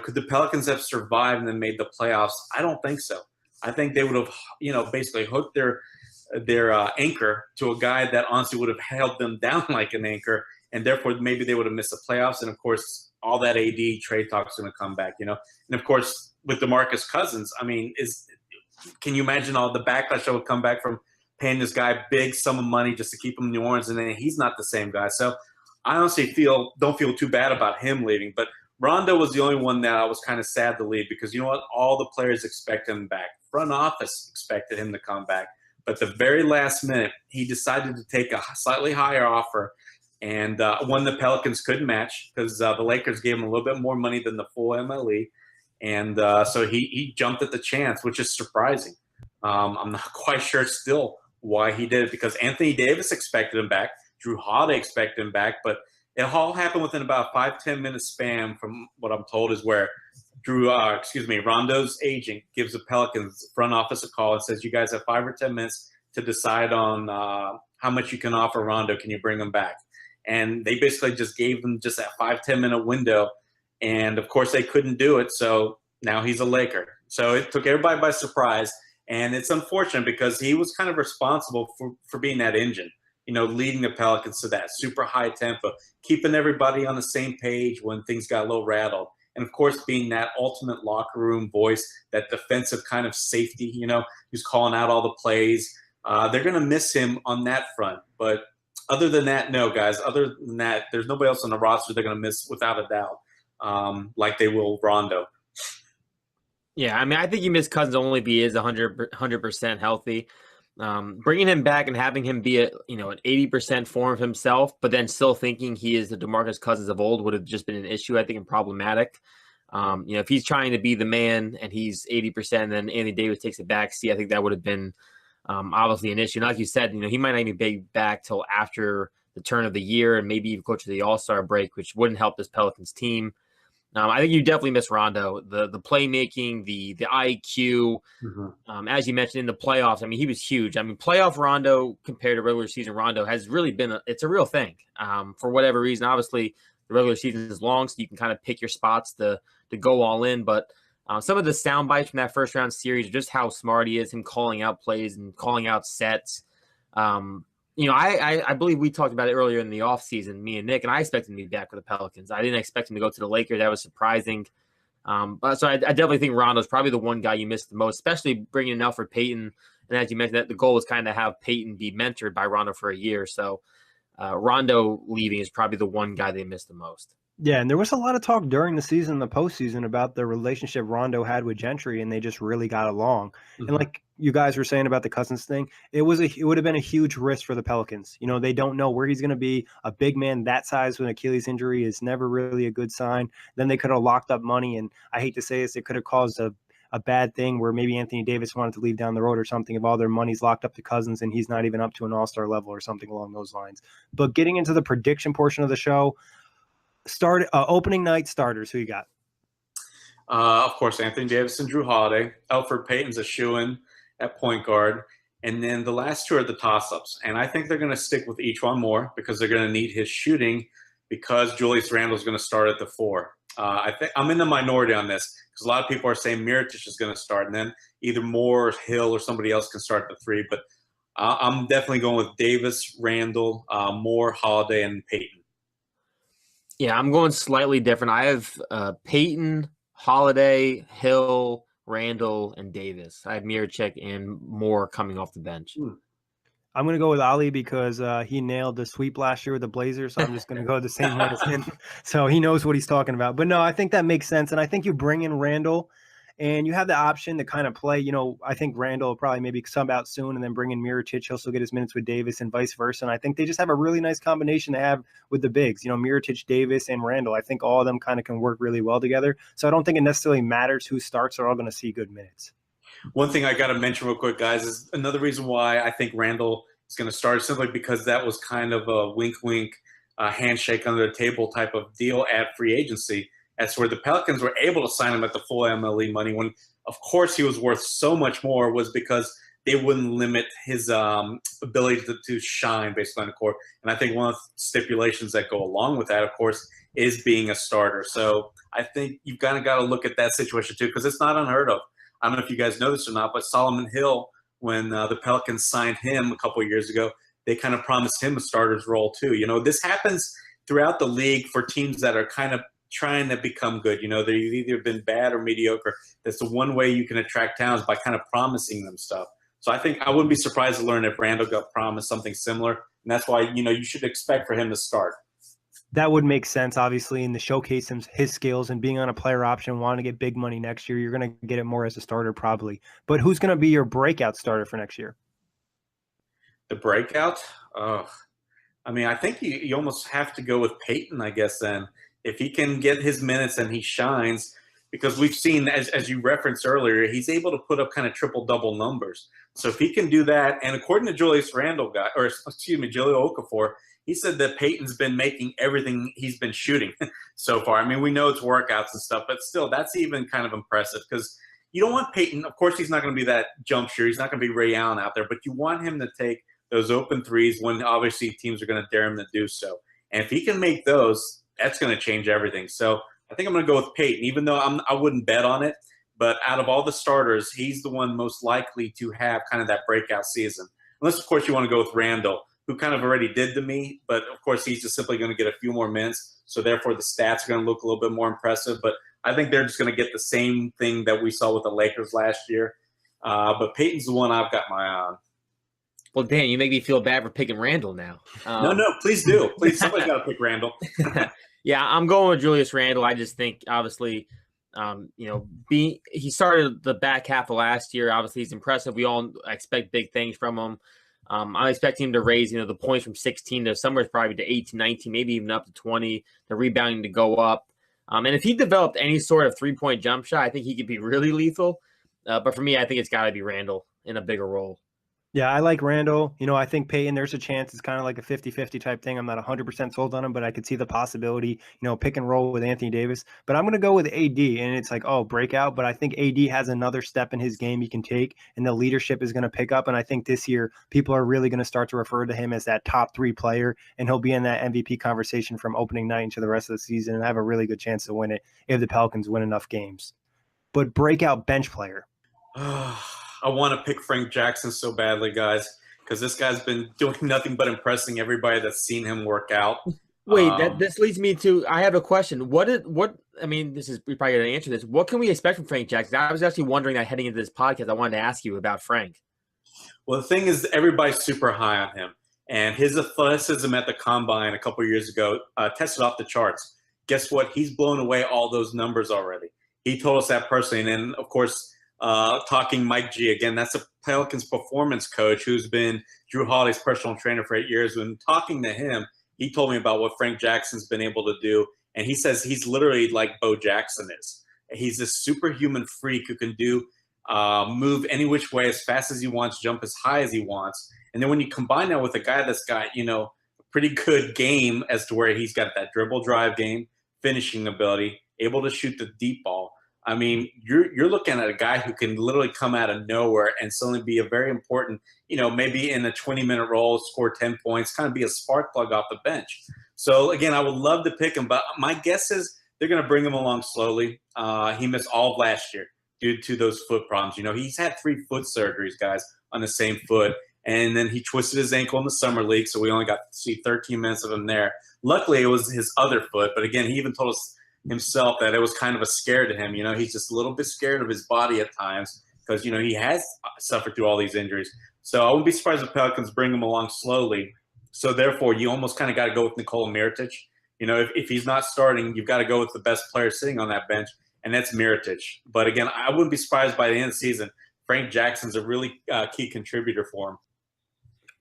Could the Pelicans have survived and then made the playoffs? I don't think so. I think they would have, basically hooked their anchor to a guy that honestly would have held them down like an anchor, and therefore maybe they would have missed the playoffs. And, of course, all that AD trade talk is going to come back, And, of course, with DeMarcus Cousins, I mean, can you imagine all the backlash that would come back from paying this guy big sum of money just to keep him in New Orleans, and then he's not the same guy. So I honestly don't feel too bad about him leaving. But Rondo was the only one that I was kind of sad to leave because you know what? All the players expect him back. Front office expected him to come back. But the very last minute, he decided to take a slightly higher offer, and one the Pelicans couldn't match because the Lakers gave him a little bit more money than the full MLE. And so he jumped at the chance, which is surprising. I'm not quite sure still why he did it because Anthony Davis expected him back. Drew Holiday expected him back. But it all happened within about 5-10 minute span from what I'm told is where Rondo's agent gives the Pelicans front office a call and says, you guys have 5 or 10 minutes to decide on how much you can offer Rondo. Can you bring him back? And they basically just gave them just that 5-10 minute window. And of course they couldn't do it. So now he's a Laker. So it took everybody by surprise. And it's unfortunate because he was kind of responsible for being that engine, leading the Pelicans to that super high tempo, keeping everybody on the same page when things got a little rattled. And, of course, being that ultimate locker room voice, that defensive kind of safety, who's calling out all the plays. They're going to miss him on that front. But other than that, no, guys. Other than that, there's nobody else on the roster they're going to miss without a doubt, like they will Rondo. Yeah, I mean, I think you miss Cousins only if he is 100% healthy. Bringing him back and having him be an 80% form of himself, but then still thinking he is the DeMarcus Cousins of old would have just been an issue, I think, and problematic. If he's trying to be the man and he's 80%, and then Anthony Davis takes a backseat, I think that would have been obviously an issue. And like you said, he might not even be back till after the turn of the year and maybe even closer to the All-Star break, which wouldn't help this Pelicans team. I think you definitely miss Rondo, the playmaking, the IQ. As you mentioned in the playoffs, I mean, he was huge. I mean, playoff Rondo compared to regular season Rondo has really been it's a real thing. For whatever reason, obviously the regular season is long, so you can kind of pick your spots to go all in. But some of the sound bites from that first round series, just how smart he is, him calling out plays and calling out sets. I believe we talked about it earlier in the offseason, me and Nick, and I expected him to be back with the Pelicans. I didn't expect him to go to the Lakers. That was surprising. So I definitely think Rondo's probably the one guy you missed the most, especially bringing in Elfrid Payton. And as you mentioned, that the goal was kind of have Payton be mentored by Rondo for a year. So Rondo leaving is probably the one guy they missed the most. Yeah, and there was a lot of talk during the season, the postseason, about the relationship Rondo had with Gentry, and they just really got along. And like you guys were saying about the Cousins thing, it would have been a huge risk for the Pelicans. They don't know where he's going to be. A big man that size with an Achilles injury is never really a good sign. Then they could have locked up money, and I hate to say this, it could have caused a bad thing where maybe Anthony Davis wanted to leave down the road or something if all their money's locked up to Cousins and he's not even up to an all-star level or something along those lines. But getting into the prediction portion of the show, opening night starters, who you got? Of course, Anthony Davis and Drew Holiday. Elfrid Payton's a shoo-in at point guard. And then the last two are the toss-ups. And I think they're going to stick with each one more because they're going to need his shooting because Julius Randle's going to start at the 4. I think I'm in the minority on this because a lot of people are saying Mirotic is going to start, and then either Moore, or Hill, or somebody else can start at the 3. But I'm definitely going with Davis, Randle, Moore, Holiday, and Payton. Yeah, I'm going slightly different. I have Payton, Holiday, Hill, Randle, and Davis. I have Mirotic and Moore coming off the bench. I'm going to go with Ali because he nailed the sweep last year with the Blazers, so I'm just going to go the same way as him. So he knows what he's talking about. But no, I think that makes sense, and I think you bring in Randle, and you have the option to kind of play. I think Randle will probably maybe sub out soon and then bring in Mirotic. He'll still get his minutes with Davis and vice versa. And I think they just have a really nice combination to have with the bigs. Mirotic, Davis, and Randle. I think all of them kind of can work really well together. So I don't think it necessarily matters who starts. They're all going to see good minutes. One thing I got to mention real quick, guys, is another reason why I think Randle is going to start simply because that was kind of a wink-wink, handshake under the table type of deal at free agency. That's where the Pelicans were able to sign him at the full MLE money when, of course, he was worth so much more was because they wouldn't limit his ability to shine based on the court. And I think one of the stipulations that go along with that, of course, is being a starter. So I think you've kind of got to look at that situation too because it's not unheard of. I don't know if you guys know this or not, but Solomon Hill, when the Pelicans signed him a couple of years ago, they kind of promised him a starter's role too. This happens throughout the league for teams that are kind of trying to become good. They've either been bad or mediocre. That's the one way you can attract talents by kind of promising them stuff. So I think I wouldn't be surprised to learn if Randle got promised something similar. And that's why, you should expect for him to start. That would make sense, obviously, and to showcase his skills and being on a player option, wanting to get big money next year. You're going to get it more as a starter probably. But who's going to be your breakout starter for next year? The breakout? I think you almost have to go with Payton, I guess, then. If he can get his minutes and he shines, because we've seen, as you referenced earlier, he's able to put up kind of triple-double numbers. So if he can do that, and according to Julio Okafor, he said that Peyton's been making everything he's been shooting so far. I mean, we know it's workouts and stuff, but still, that's even kind of impressive because you don't want Peyton. Of course, he's not going to be that jump shooter. He's not going to be Ray Allen out there, but you want him to take those open threes when obviously teams are going to dare him to do so. And if he can make those, that's going to change everything. So I think I'm going to go with Peyton, even though I wouldn't bet on it. But out of all the starters, he's the one most likely to have kind of that breakout season. Unless, of course, you want to go with Randall, who kind of already did to me. But, of course, he's just simply going to get a few more minutes. So, therefore, the stats are going to look a little bit more impressive. But I think they're just going to get the same thing that we saw with the Lakers last year. But Peyton's the one I've got my eye on. Well, Dan, you make me feel bad for picking Randall now. No, please do. Please, somebody's got to pick Randall. Yeah, I'm going with Julius Randle. I just think, obviously, he started the back half of last year. Obviously, he's impressive. We all expect big things from him. I'm expecting him to raise, the points from 16 to somewhere probably to 18, 19, maybe even up to 20. The rebounding to go up. And if he developed any sort of three-point jump shot, I think he could be really lethal. But for me, I think it's got to be Randle in a bigger role. Yeah, I like Randall. I think Peyton, there's a chance it's kind of like a 50-50 type thing. I'm not 100% sold on him, but I could see the possibility, pick and roll with Anthony Davis. But I'm going to go with AD, and it's like, breakout. But I think AD has another step in his game he can take, and the leadership is going to pick up. And I think this year people are really going to start to refer to him as that top 3 player, and he'll be in that MVP conversation from opening night into the rest of the season and have a really good chance to win it if the Pelicans win enough games. But breakout bench player. I want to pick Frank Jackson so badly, guys, because this guy's been doing nothing but impressing everybody that's seen him work out. Wait, this leads me to I have a question. We're probably going to answer this. What can we expect from Frank Jackson? I was actually wondering that heading into this podcast. I wanted to ask you about Frank. Well, the thing is, everybody's super high on him, and his athleticism at the combine a couple of years ago tested off the charts. Guess what? He's blown away all those numbers already. He told us that personally, and then, of course, talking Mike G again, that's a Pelicans performance coach who's been Drew Holiday's personal trainer for 8 years. When talking to him, he told me about what Frank Jackson's been able to do, and he says he's literally like Bo Jackson is. He's a superhuman freak who can do move any which way as fast as he wants, jump as high as he wants. And then when you combine that with a guy that's got a pretty good game as to where he's got that dribble drive game, finishing ability, able to shoot the deep ball. I mean, you're looking at a guy who can literally come out of nowhere and suddenly be a very important, maybe in a 20-minute role, score 10 points, kind of be a spark plug off the bench. So, again, I would love to pick him, but my guess is they're going to bring him along slowly. He missed all of last year due to those foot problems. He's had 3 foot surgeries, guys, on the same foot, and then he twisted his ankle in the summer league, so we only got to see 13 minutes of him there. Luckily, it was his other foot, but, again, he even told us himself that it was kind of a scare to him. He's just a little bit scared of his body at times because, he has suffered through all these injuries. So I wouldn't be surprised if Pelicans bring him along slowly. So therefore, you almost kind of got to go with Nikola Mirotic. If he's not starting, you've got to go with the best player sitting on that bench, and that's Mirotic. But again, I wouldn't be surprised by the end of the season. Frank Jackson's a really key contributor for him.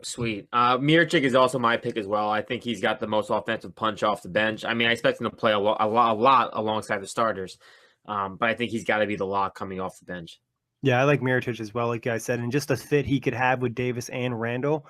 Sweet. Mirotic is also my pick as well. I think he's got the most offensive punch off the bench. I mean, I expect him to play a lot alongside the starters, but I think he's got to be the lock coming off the bench. Yeah, I like Mirotic as well, like I said, and just the fit he could have with Davis and Randall.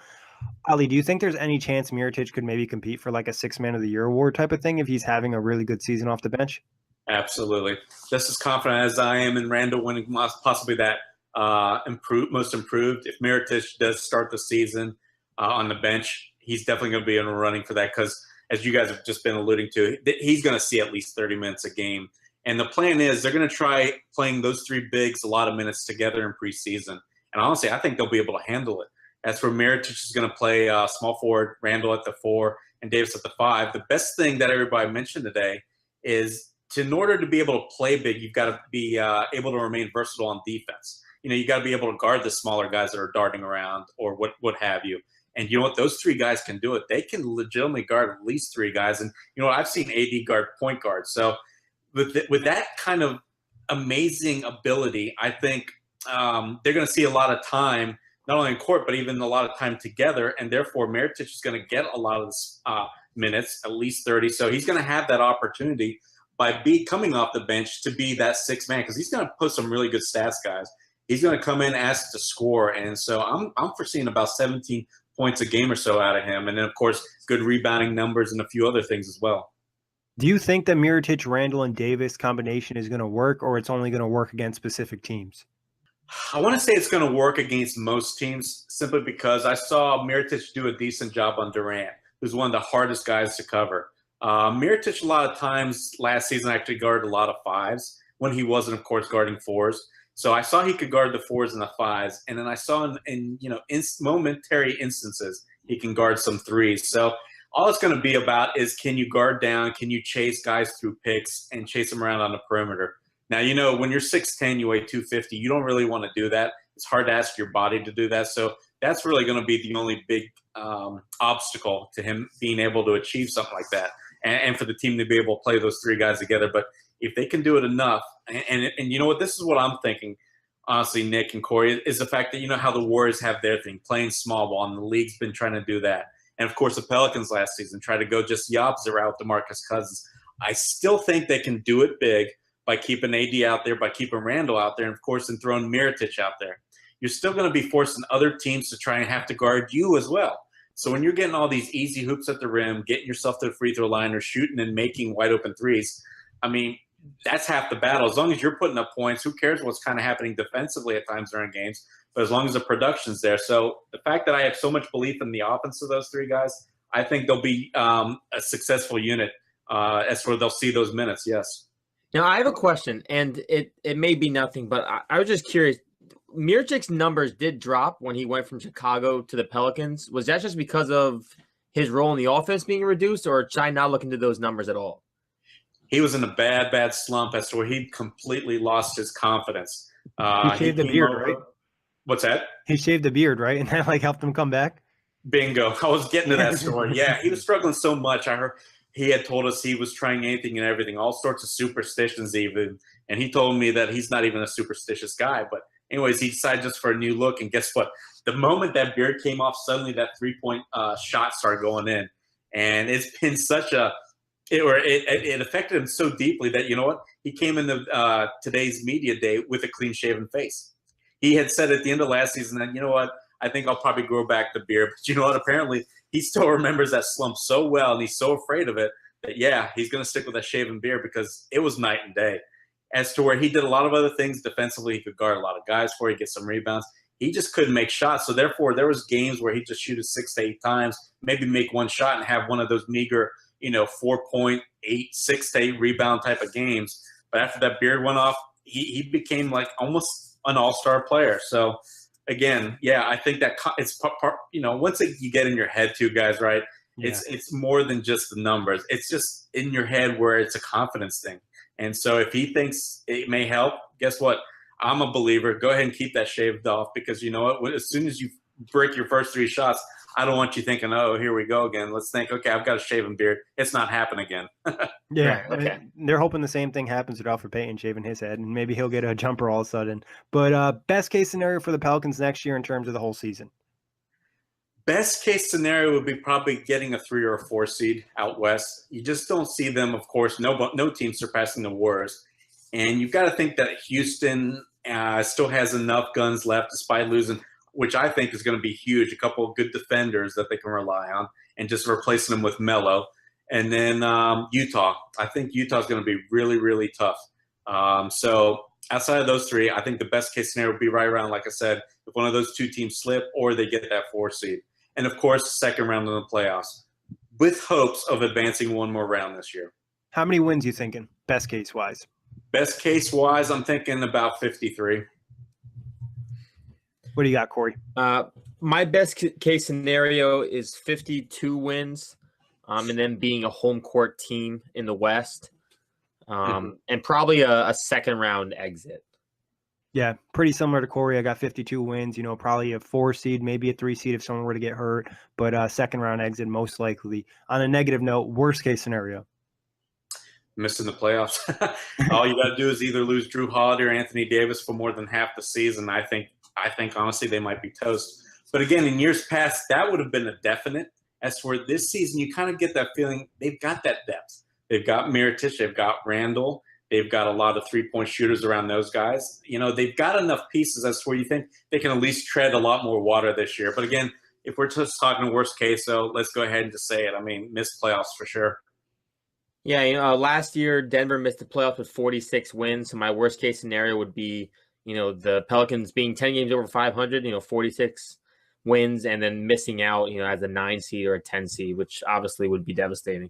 Ali, do you think there's any chance Mirotic could maybe compete for like a 6 Man of the Year award type of thing if he's having a really good season off the bench? Absolutely. Just as confident as I am in Randall winning possibly that most improved. If Mirotic does start the season on the bench, he's definitely going to be in the running for that because, as you guys have just been alluding to, he's going to see at least 30 minutes a game. And the plan is they're going to try playing those 3 bigs a lot of minutes together in preseason. And honestly, I think they'll be able to handle it. That's where Mirotic is going to play small forward, Randall at the 4, and Davis at the 5. The best thing that everybody mentioned today is in order to be able to play big, you've got to be able to remain versatile on defense. You got to be able to guard the smaller guys that are darting around or what have you. And you know what? Those 3 guys can do it. They can legitimately guard at least 3 guys. And, I've seen AD guard point guards. So with that kind of amazing ability, I think they're going to see a lot of time, not only in court, but even a lot of time together. And therefore, Mirotic is going to get a lot of minutes, at least 30. So he's going to have that opportunity by coming off the bench to be that 6th man because he's going to put some really good stats, guys. he's going to come in asked to score. And so I'm foreseeing about 17 points a game or so out of him. And then, of course, good rebounding numbers and a few other things as well. Do you think the Mirotic, Randall, and Davis combination is going to work, or it's only going to work against specific teams? I want to say it's going to work against most teams simply because I saw Mirotic do a decent job on Durant, who's one of the hardest guys to cover. Mirotic, a lot of times last season, actually guarded a lot of fives when he wasn't, of course, guarding fours. So I saw he could guard the fours and the fives, and then I saw in momentary instances he can guard some threes. So all it's going to be about is, can you guard down, can you chase guys through picks and chase them around on the perimeter? Now, when you're 6'10", you weigh 250, you don't really want to do that. It's hard to ask your body to do that. So that's really going to be the only big obstacle to him being able to achieve something like that, and for the team to be able to play those three guys together. But if they can do it enough, and you know what, this is what I'm thinking, honestly, Nick and Kory, is the fact that how the Warriors have their thing, playing small ball, and the league's been trying to do that. And, of course, the Pelicans last season tried to go just the opposite route with DeMarcus Cousins. I still think they can do it big by keeping AD out there, by keeping Randall out there, and, of course, and throwing Mirotic out there. You're still going to be forcing other teams to try and have to guard you as well. So when you're getting all these easy hoops at the rim, getting yourself to the free throw line, or shooting and making wide open threes, I mean, that's half the battle. As long as you're putting up points, who cares what's kind of happening defensively at times during games, but as long as the production's there. So the fact that I have so much belief in the offense of those three guys, I think they'll be a successful unit as where they'll see those minutes, yes. Now, I have a question, and it may be nothing, but I was just curious. Miricic's numbers did drop when he went from Chicago to the Pelicans. Was that just because of his role in the offense being reduced, or should I not look into those numbers at all? He was in a bad slump as to where he completely lost his confidence. He shaved the beard, right? What's that? He shaved the beard, right? And that helped him come back? Bingo. I was getting to that story. Yeah, he was struggling so much. I heard he had told us he was trying anything and everything, all sorts of superstitions even. And he told me that he's not even a superstitious guy. But anyways, he decided just for a new look. And guess what? The moment that beard came off, suddenly that three-point shot started going in. And it's been such a – it affected him so deeply that, you know what? He came into today's media day with a clean-shaven face. He had said at the end of last season that, you know what, I think I'll probably grow back the beard. But you know what, apparently he still remembers that slump so well, and he's so afraid of it that, yeah, he's going to stick with that shaven beard because it was night and day. As to where he did a lot of other things defensively, he could guard a lot of guys for, he'd get some rebounds. He just couldn't make shots. So, therefore, there was games where he'd just shoot it 6 to 8 times, maybe make one shot and have one of those meager, 4.8, 6 to 8 rebound type of games. But after that beard went off, he became like almost an all-star player. So, again, yeah, I think that it's once you get in your head too, guys, right? Yeah. It's more than just the numbers. It's just in your head where it's a confidence thing. And so if he thinks it may help, guess what? I'm a believer. Go ahead and keep that shaved off because you know what? As soon as you break your first 3 shots, I don't want you thinking, oh, here we go again. Let's think, okay, I've got a shaven beard. It's not happening again. Yeah, right, okay. They're hoping the same thing happens with Alfred Payton shaving his head, and maybe he'll get a jumper all of a sudden. But best case scenario for the Pelicans next year in terms of the whole season? Best case scenario would be probably getting a 3 or a 4 seed out west. You just don't see them, of course, no team surpassing the Warriors. And you've got to think that Houston still has enough guns left despite losing, which I think is going to be huge, a couple of good defenders that they can rely on, and just replacing them with Melo. And then Utah. I think Utah is going to be really, really tough. So outside of those 3, I think the best case scenario would be right around, like I said, if one of those 2 teams slip or they get that 4 seed. And, of course, second round in the playoffs with hopes of advancing one more round this year. How many wins you thinking, best case-wise? Best case-wise, I'm thinking about 53. What do you got, Kory? My best case scenario is 52 wins, and then being a home court team in the West, and probably a second round exit. Yeah, pretty similar to Kory. I got 52 wins, probably a 4 seed, maybe a 3 seed if someone were to get hurt, but second round exit most likely. On a negative note, worst case scenario. Missing the playoffs. All you got to do is either lose Drew Holiday or Anthony Davis for more than half the season. I think honestly they might be toast. But again, in years past, that would have been a definite. As for this season, you kind of get that feeling they've got that depth. They've got Mirotic, they've got Randall, They've got a lot of 3-point shooters around those guys. They've got enough pieces as to where you think they can at least tread a lot more water this year. But again, if we're just talking worst case, though, let's go ahead and just say it. I mean, missed playoffs for sure. Yeah, last year Denver missed the playoffs with 46 wins. So my worst case scenario would be, the Pelicans being 10 games over 500, 46 wins, and then missing out, as a 9 seed or a 10 seed, which obviously would be devastating.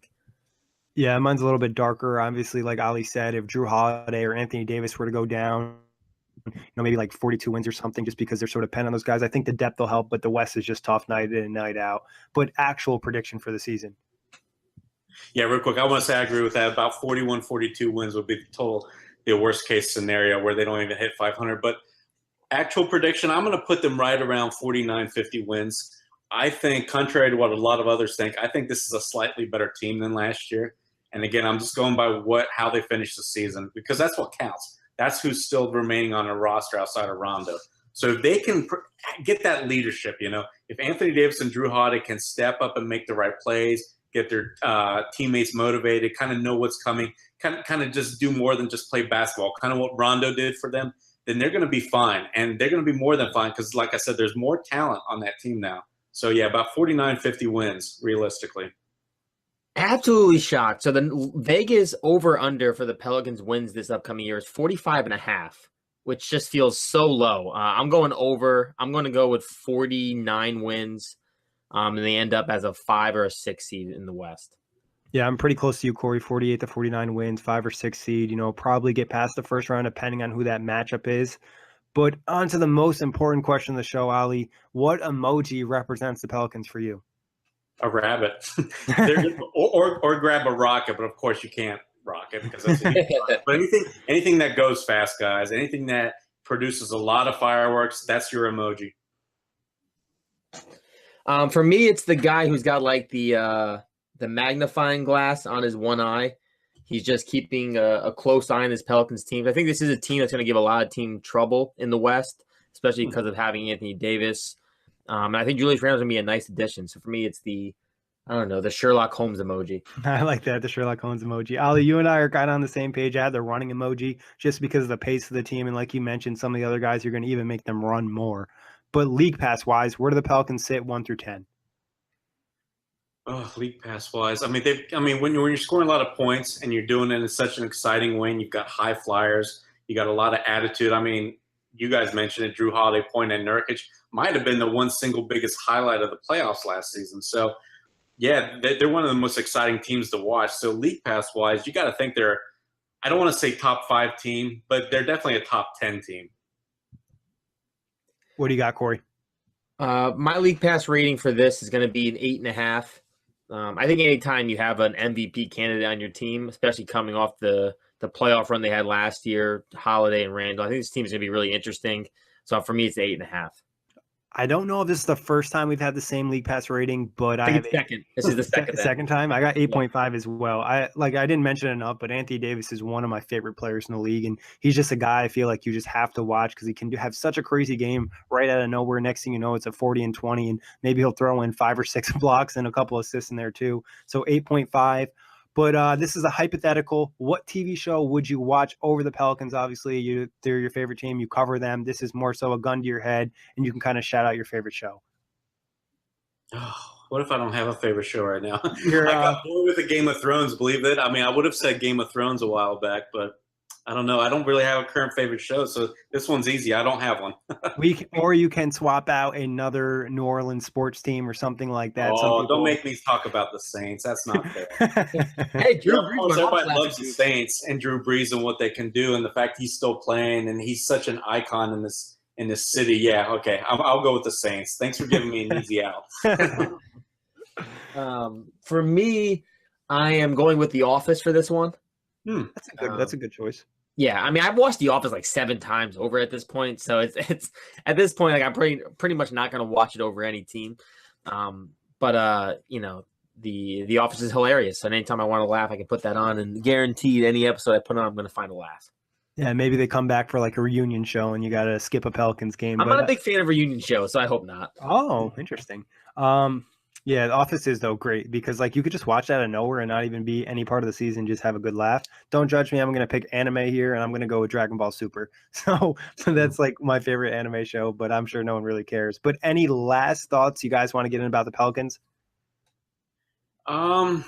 Yeah, mine's a little bit darker. Obviously, like Ali said, if Drew Holiday or Anthony Davis were to go down, maybe like 42 wins or something, just because they're sort of dependent on those guys. I think the depth will help, but the West is just tough night in and night out. But actual prediction for the season. Yeah, real quick, I want to say I agree with that. About 41, 42 wins would be the worst case scenario where they don't even hit 500. But actual prediction, I'm going to put them right around 49, 50 wins. I think, contrary to what a lot of others think, I think this is a slightly better team than last year. And again, I'm just going by how they finished the season, because that's what counts. That's who's still remaining on a roster outside of Rondo. So if they can get that leadership, if Anthony Davis and Drew Holiday can step up and make the right plays, get their teammates motivated, kind of know what's coming, kind of just do more than just play basketball, kind of what Rondo did for them, then they're going to be fine. And they're going to be more than fine because, like I said, there's more talent on that team now. So, yeah, about 49, 50 wins, realistically. Absolutely shocked. So the Vegas over-under for the Pelicans wins this upcoming year is 45.5, which just feels so low. I'm going over. I'm going to go with 49 wins, and they end up as a 5 or a 6 seed in the West. Yeah, I'm pretty close to you, Kory. 48 to 49 wins, 5 or 6 seed. Probably get past the first round depending on who that matchup is. But on to the most important question of the show, Ali. What emoji represents the Pelicans for you? A rabbit. or grab a rocket, but of course you can't rocket because that's but anything that goes fast, guys, anything that produces a lot of fireworks, that's your emoji. For me, it's the guy who's got like the magnifying glass on his one eye. He's just keeping a close eye on his Pelicans team. I think this is a team that's going to give a lot of team trouble in the West, especially because of having Anthony Davis. And I think Julius Randle's going to be a nice addition. So for me, it's the Sherlock Holmes emoji. I like that, the Sherlock Holmes emoji. Ali, you and I are kind of on the same page. I have the running emoji just because of the pace of the team. And like you mentioned, some of the other guys, you're going to even make them run more. But league pass-wise, where do the Pelicans sit 1 through 10? Oh, league pass-wise. I mean, when you're scoring a lot of points and you're doing it in such an exciting way, and you've got high flyers, you got a lot of attitude. I mean, you guys mentioned it, Drew Holiday, Point, and Nurkic might have been the one single biggest highlight of the playoffs last season. So, yeah, they're one of the most exciting teams to watch. So, league pass-wise, you got to think they're – I don't want to say top 5 team, but they're definitely a top 10 team. What do you got, Kory? My league pass rating for this is going to be an 8.5. I think anytime you have an MVP candidate on your team, especially coming off the playoff run they had last year, Holiday and Randle, I think this team is going to be really interesting. So for me, it's 8.5. I don't know if this is the first time we've had the same league pass rating, but I have second. This is the second time. I got 8.5 as well. I didn't mention it enough, but Anthony Davis is one of my favorite players in the league, and he's just a guy I feel like you just have to watch because he can have such a crazy game right out of nowhere. Next thing you know, it's a 40 and 20, and maybe he'll throw in 5 or 6 blocks and a couple assists in there too. So 8.5. But this is a hypothetical. What TV show would you watch over the Pelicans? Obviously, they're your favorite team. You cover them. This is more so a gun to your head, and you can kind of shout out your favorite show. Oh, what if I don't have a favorite show right now? I got bored with the Game of Thrones, believe it. I mean, I would have said Game of Thrones a while back, but I don't know. I don't really have a current favorite show, so this one's easy. I don't have one. Or you can swap out another New Orleans sports team or something like that. Oh, don't make me talk about the Saints. That's not fair. Hey, Drew Brees, everybody loves the Saints and Drew Brees and what they can do, and the fact he's still playing and he's such an icon in this city. Yeah, okay, I'll go with the Saints. Thanks for giving me an easy out. For me, I am going with The Office for this one. That's a good choice. Yeah, I mean, I've watched The Office like 7 times over at this point, so it's at this point like I'm pretty much not going to watch it over any team. But The Office is hilarious. So anytime I want to laugh, I can put that on, and guaranteed any episode I put on, I'm going to find a laugh. Yeah, maybe they come back for like a reunion show, and you got to skip a Pelicans game. I'm not a big fan of reunion shows, so I hope not. Oh, interesting. Yeah, The Office is though great because like you could just watch that out of nowhere and not even be any part of the season, just have a good laugh. Don't judge me. I'm gonna pick anime here, and I'm gonna go with Dragon Ball Super. So that's like my favorite anime show, but I'm sure no one really cares. But any last thoughts you guys want to get in about the Pelicans? Um,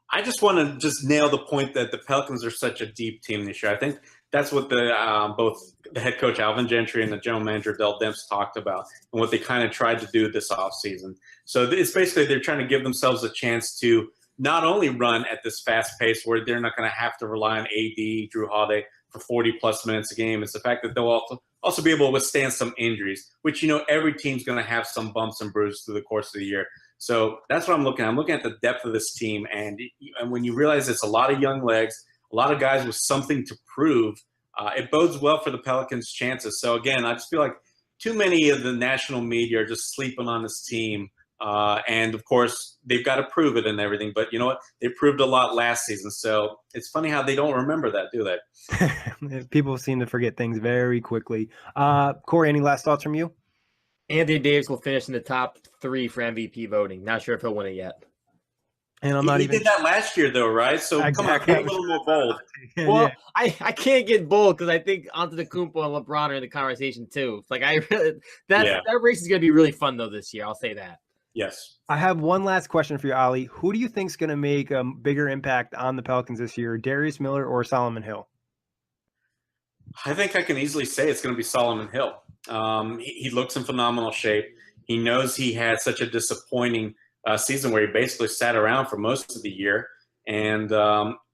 I just want to just nail the point that the Pelicans are such a deep team this year. I think that's what the both the head coach Alvin Gentry and the general manager Dell Demps talked about, and what they kind of tried to do this offseason. So it's basically they're trying to give themselves a chance to not only run at this fast pace where they're not going to have to rely on AD, Drew Holiday for 40-plus minutes a game. It's the fact that they'll also be able to withstand some injuries, which, you know, every team's going to have some bumps and bruises through the course of the year. So that's what I'm looking at. I'm looking at the depth of this team. And when you realize it's a lot of young legs, a lot of guys with something to prove, it bodes well for the Pelicans' chances. So, again, I just feel like too many of the national media are just sleeping on this team. And, of course, they've got to prove it and everything. But you know what? They proved a lot last season. So it's funny how they don't remember that, do they? People seem to forget things very quickly. Kory, any last thoughts from you? Anthony Davis will finish in the top 3 for MVP voting. Not sure if he'll win it yet. And I'm not he even. did that last year, though, right? So come on, get a little more bold. Well, yeah. I can't get bold because I think Antetokounmpo and LeBron are in the conversation too. It's like that race is going to be really fun though this year. I'll say that. Yes. I have one last question for you, Ali. Who do you think is going to make a bigger impact on the Pelicans this year, Darius Miller or Solomon Hill? I think I can easily say it's going to be Solomon Hill. He looks in phenomenal shape. He knows he had such a disappointing season where he basically sat around for most of the year. And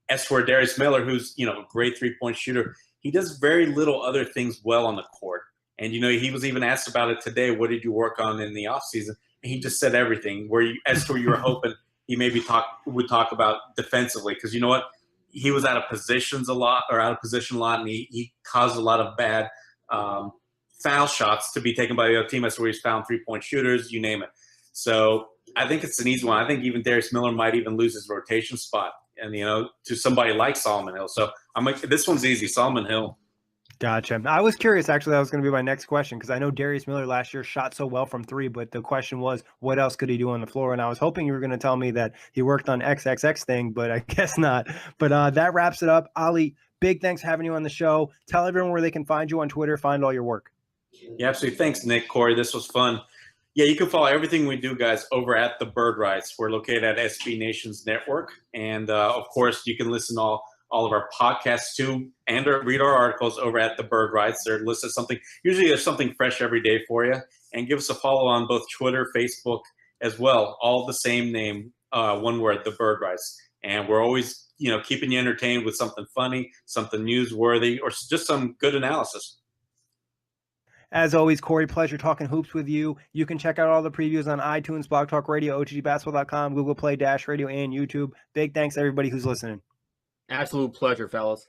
as for Darius Miller, who's, you know, a great three-point shooter, he does very little other things well on the court. And, you know, he was even asked about it today. What did you work on in the offseason? And he just said everything. As for you were hoping he maybe would talk about defensively, because you know what? He was out of position a lot, and he caused a lot of bad foul shots to be taken by the other team. That's where he's found three-point shooters, you name it. So I think it's an easy one. I think even Darius Miller might even lose his rotation spot, and you know, to somebody like Solomon Hill. So I'm like, this one's easy, Solomon Hill. Gotcha. I was curious, actually, that was going to be my next question because I know Darius Miller last year shot so well from 3, but the question was, what else could he do on the floor? And I was hoping you were going to tell me that he worked on XXX thing, but I guess not. But that wraps it up. Ali, big thanks for having you on the show. Tell everyone where they can find you on Twitter, find all your work. Yeah, absolutely. Thanks, Nick, Kory. This was fun. Yeah, you can follow everything we do, guys, over at The Bird Rights. We're located at SB Nations Network. And, of course, you can listen to all of our podcasts too, and read our articles over at The Bird Rights. They're listed usually there's something fresh every day for you. And give us a follow on both Twitter, Facebook as well. All the same name, one word, The Bird Rights. And we're always, you know, keeping you entertained with something funny, something newsworthy, or just some good analysis. As always, Kory, pleasure talking hoops with you. You can check out all the previews on iTunes, Blog Talk Radio, OTGBasketball.com, Google Play, Dash Radio, and YouTube. Big thanks to everybody who's listening. Absolute pleasure, fellas.